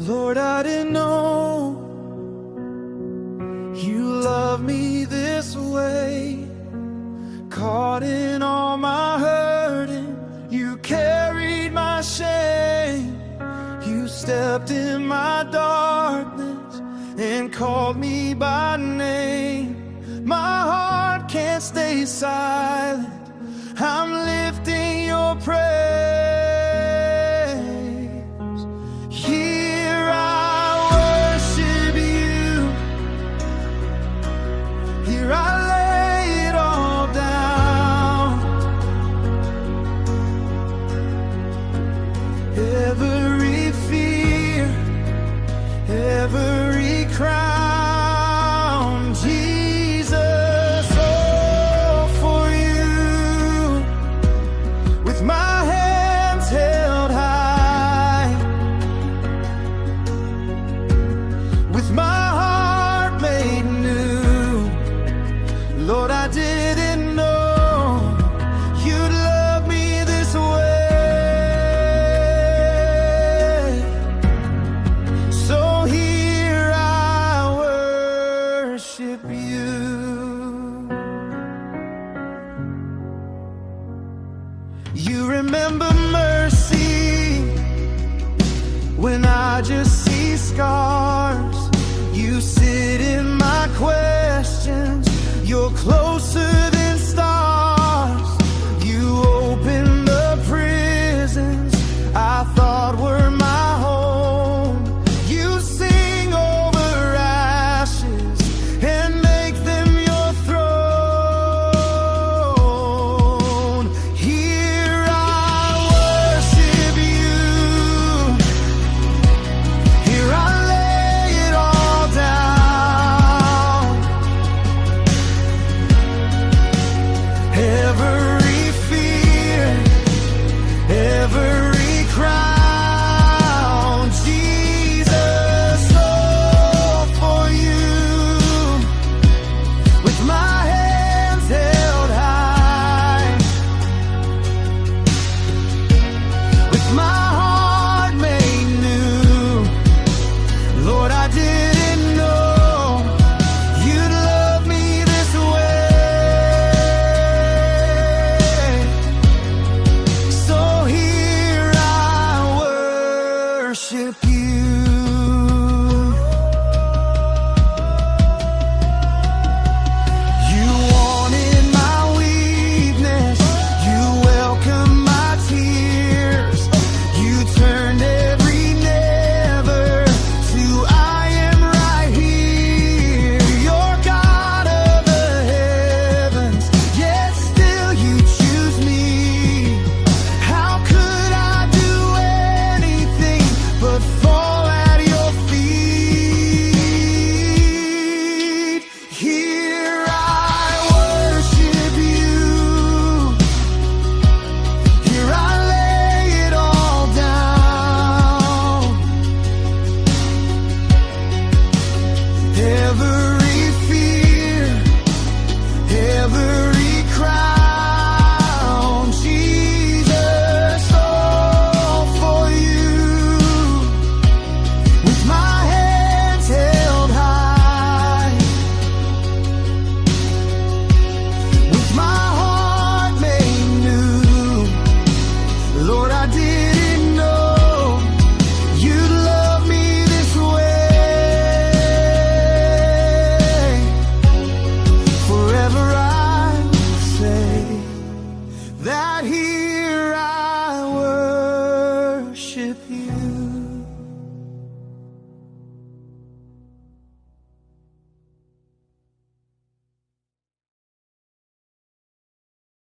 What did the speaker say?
Lord, I didn't know you love me this way. Caught in all my hurting, you carried my shame. You stepped in my darkness and called me by name. My heart can't stay silent, I'm lifting your praise. Here I worship you, here I lay it all down. Every fear, every crown, Jesus, all for you. With my hands held high, with my heart made new, Lord, I didn't know you'd love me this way. So here I worship you. You remember mercy when I just see scars. You sit in my questions, you're closer than stars. You open the prisons I thought were my home. You sing over ashes and make them your throne. Here I worship you, here I lay it all down. Every fear, every crown, Jesus, all for you. With my hands held high, with my heart made new, Lord, I did it.